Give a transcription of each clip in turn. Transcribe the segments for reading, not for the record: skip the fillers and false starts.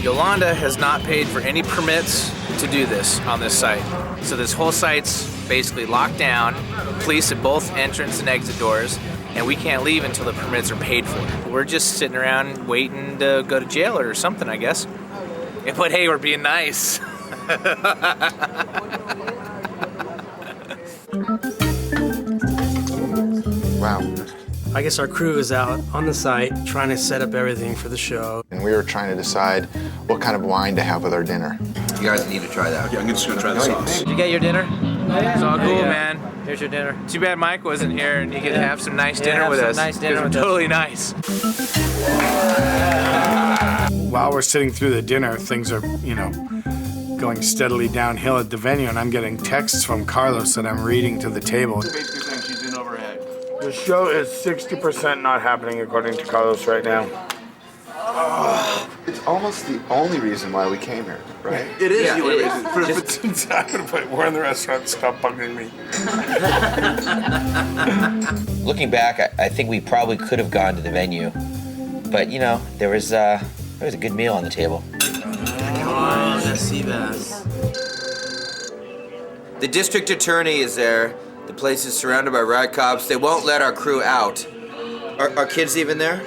Yolanda has not paid for any permits to do this on this site. So this whole site's basically locked down, police at both entrance and exit doors, and we can't leave until the permits are paid for. We're just sitting around waiting to go to jail or something, I guess. But hey, we're being nice. Wow. I guess our crew is out on the site trying to set up everything for the show. And we were trying to decide what kind of wine to have with our dinner. You guys need to try that. Yeah, I'm just gonna try the sauce. Did you get your dinner? Yeah. It's all cool, Yeah. man. Here's your dinner. Too bad Mike wasn't here and he could have some nice dinner have with some us. nice dinner with us. Totally nice. While we're sitting through the dinner, things are, going steadily downhill at the venue, and I'm getting texts from Carlos that I'm reading to the table. Basically saying she's in overhead. The show is 60% not happening according to Carlos right now. It's almost the only reason why we came here, right? It is Yeah, the it only is. reason. I'm gonna put, we're in the restaurant, stop bugging me. Looking back, I think we probably could have gone to the venue, but there was a good meal on the table. Oh, that sea bass. The district attorney is there. The place is surrounded by riot cops. They won't let our crew out. Are kids even there?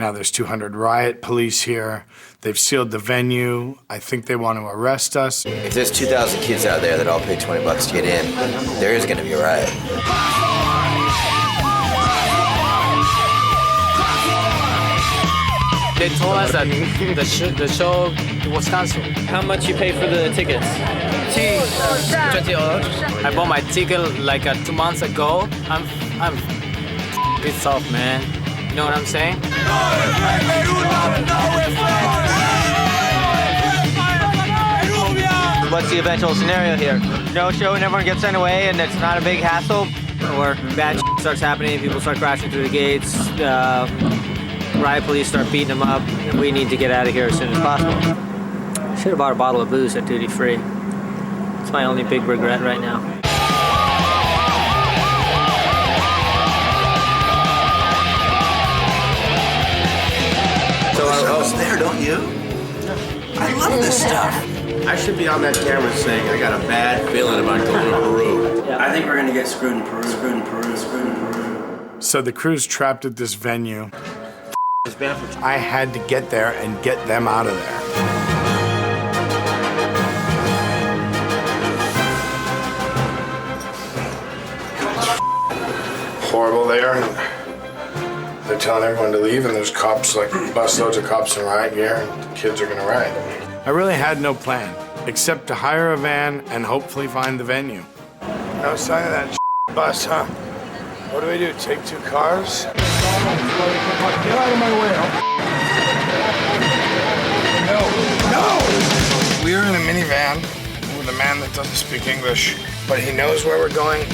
Now there's 200 riot police here. They've sealed the venue. I think they want to arrest us. If there's 2,000 kids out there that all pay $20 to get in, there is going to be a riot. They told us that the show was canceled. How much you pay for the tickets? $20. I bought my ticket like 2 months ago. I'm pissed off, man. You know what I'm saying? What's the eventual scenario here? No show and everyone gets sent away and it's not a big hassle? Or bad starts happening, people start crashing through the gates, riot police start beating them up, and we need to get out of here as soon as possible. Should have bought a bottle of booze at duty free. It's my only big regret right now. So I there, don't you? I love this stuff. I should be on that camera saying I got a bad feeling about going to Peru. I think we're gonna get screwed in Peru, screwed in Peru, screwed in Peru. So the crew's trapped at this venue. I had to get there and get them out of there. Horrible there. They're telling everyone to leave, and there's cops, like busloads of cops in riot gear, and the kids are gonna riot. I really had no plan, except to hire a van and hopefully find the venue. No sign of that bus, huh? What do we do, take 2 cars? Get out of my way. No! We're in a minivan with a man that doesn't speak English, but he knows where we're going.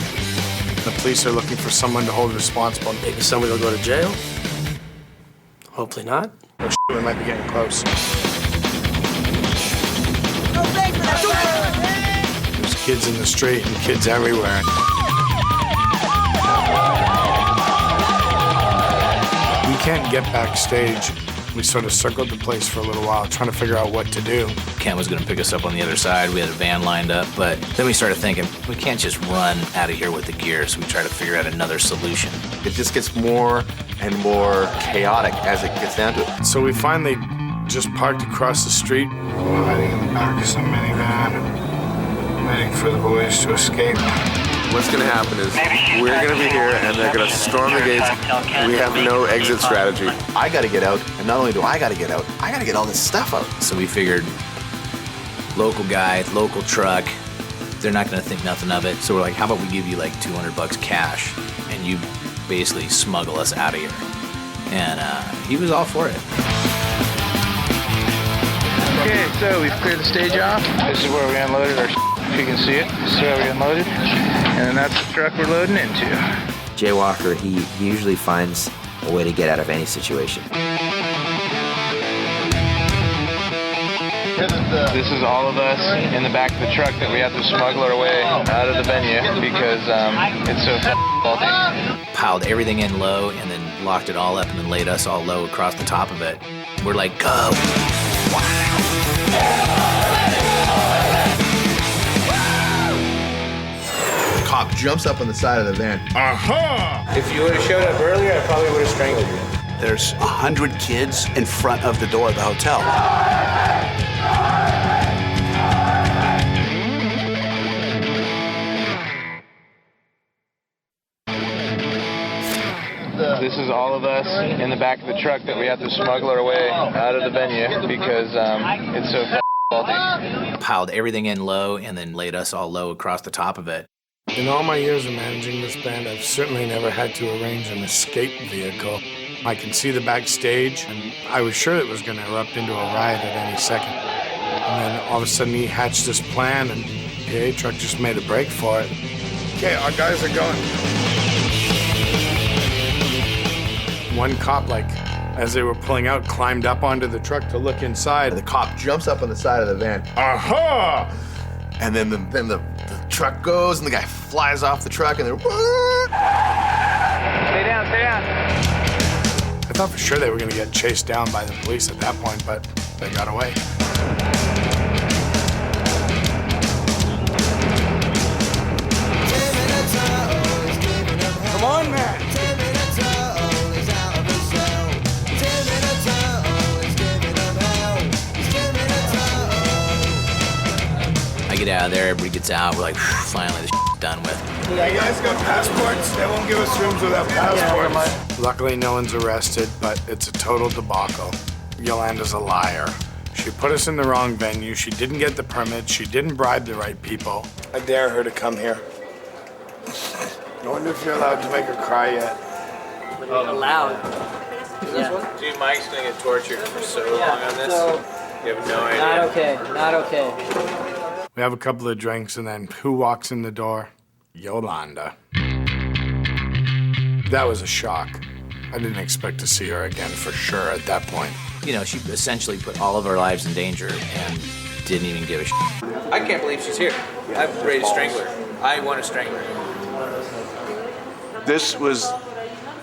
The police are looking for someone to hold responsible. Maybe somebody will go to jail. Hopefully not. We might be getting close. There's kids in the street and kids everywhere. We can't get backstage. We sort of circled the place for a little while, trying to figure out what to do. Ken was gonna pick us up on the other side. We had a van lined up, but then we started thinking, we can't just run out of here with the gear, so we tried to figure out another solution. It just gets more and more chaotic as it gets down to it. So we finally just parked across the street. We're hiding in the back of some minivan, waiting for the boys to escape. What's going to happen is we're going to be here and they're going to storm the gates. We have no exit strategy. I got to get out, and not only do I got to get out, I got to get all this stuff out. So we figured, local guy, local truck, they're not gonna think nothing of it. So we're like, how about we give you like $200 cash and you basically smuggle us out of here. And he was all for it. Okay, so we've cleared the stage off. This is where we unloaded our if you can see it. This is where we unloaded. And then that's the truck we're loading into. Jaywalker, he usually finds a way to get out of any situation. This is all of us in the back of the truck that we have to smuggle our way out of the venue because it's so faulty. Piled everything in low and then locked it all up and then laid us all low across the top of it. We're like, go! jumps up on the side of the van. Aha! If you would have showed up earlier, I probably would have strangled you. There's 100 kids in front of the door of the hotel. This is all of us in the back of the truck that we have to smuggle our way out of the venue because it's so faulty. Piled everything in low and then laid us all low across the top of it. In all my years of managing this band, I've certainly never had to arrange an escape vehicle. I can see the backstage, and I was sure it was going to erupt into a riot at any second. And then all of a sudden he hatched this plan, and the A truck just made a break for it. Okay, our guys are going. One cop, as they were pulling out, climbed up onto the truck to look inside. The cop jumps up on the side of the van. Aha! And then the truck goes, and the guy flies off the truck, and they're... Stay down, stay down. I thought for sure they were going to get chased down by the police at that point, but they got away. Come on, man! I get out of there, everybody gets out, we're like, finally, this shit's done with. Yeah, you guys got passports? They won't give us rooms without passports. Luckily, no one's arrested, but it's a total debacle. Yolanda's a liar. She put us in the wrong venue. She didn't get the permit. She didn't bribe the right people. I dare her to come here. I wonder if you're allowed to make her cry yet. Allowed. Yeah. Dude, Mike's gonna get tortured for so long on this. You have no idea. Not okay, not okay. We have a couple of drinks, and then who walks in the door? Yolanda. That was a shock. I didn't expect to see her again for sure at that point. You know, she essentially put all of our lives in danger and didn't even give a shit. I can't believe she's here. I'm ready to strangle her. I want to strangle her. This was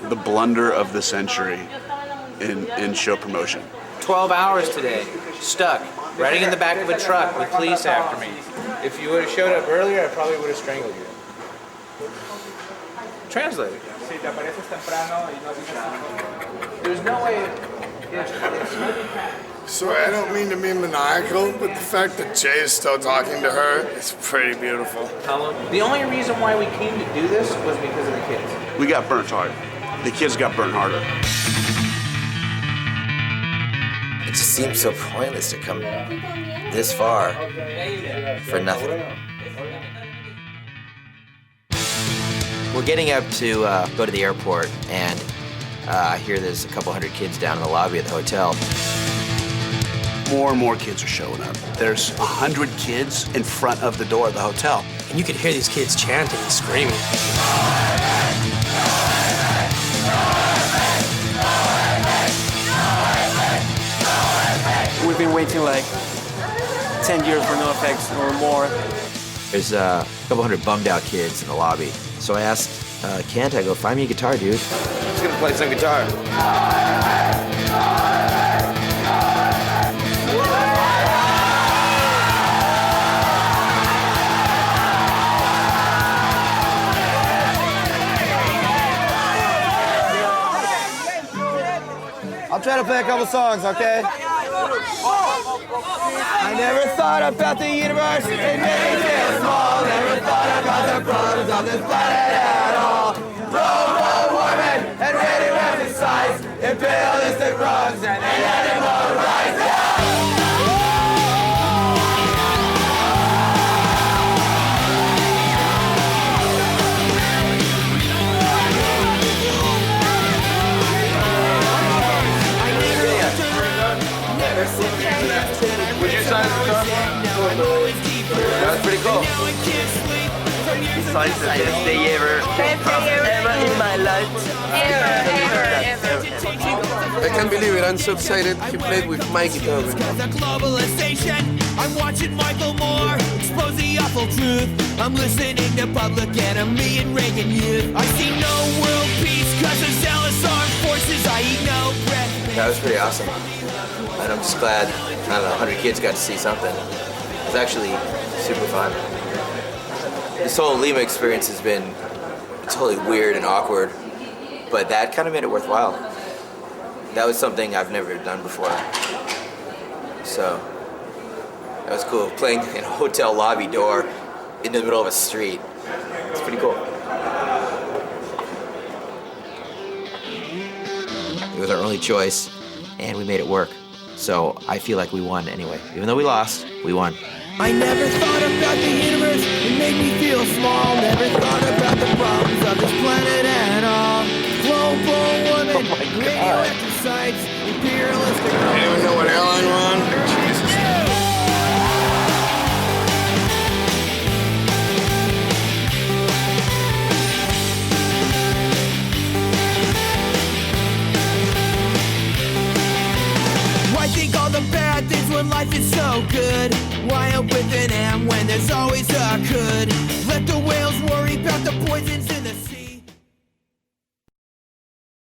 the blunder of the century in show promotion. 12 hours today, stuck, riding in the back of a truck with police after me. If you would have showed up earlier, I probably would have strangled you. Translate it. There's no way. Sorry, I don't mean to be maniacal, but the fact that Jay is still talking to her is pretty beautiful. The only reason why we came to do this was because of the kids. We got burnt hard. The kids got burnt harder. It just seems so pointless to come this far for nothing. We're getting up to go to the airport, and I hear there's a couple hundred kids down in the lobby of the hotel. More and more kids are showing up. There's 100 kids in front of the door of the hotel. And you could hear these kids chanting and screaming. We've been waiting like 10 years for NOFX or more. There's a couple hundred bummed out kids in the lobby. So I asked Kent, I go, find me a guitar, dude. He's gonna play some guitar. I'll try to play a couple songs, okay? I never thought about the universe, it made me feel small. Never thought about the problems on this planet at all. Global warming and radioactive size, imperialistic wrongs and animal rights. Would you sign the guitar? That's pretty cool. Besides the best day ever in my life. Ever. I can't believe it, I'm so excited. He played with my guitar. Globalization. I'm watching Michael Moore expose the awful truth. I'm listening to Public Enemy and Reagan Youth. I see no world peace cause of zealous armed forces. I eat no bread. That was pretty awesome. And I'm just glad, 100 kids got to see something. It was actually super fun. This whole Lima experience has been totally weird and awkward, but that kind of made it worthwhile. That was something I've never done before. So that was cool, playing in a hotel lobby door in the middle of a street. It's pretty cool. It was our only choice, and we made it work. So I feel like we won anyway. Even though we lost, we won. I never thought about the universe, it made me feel small. Never thought about the problems of this planet at all. Global warming, radioactive sites, imperialistic... Anyone know what airline we're on? Jesus. Why think all the bad things when life is so good? Why up with an M when there's always a could?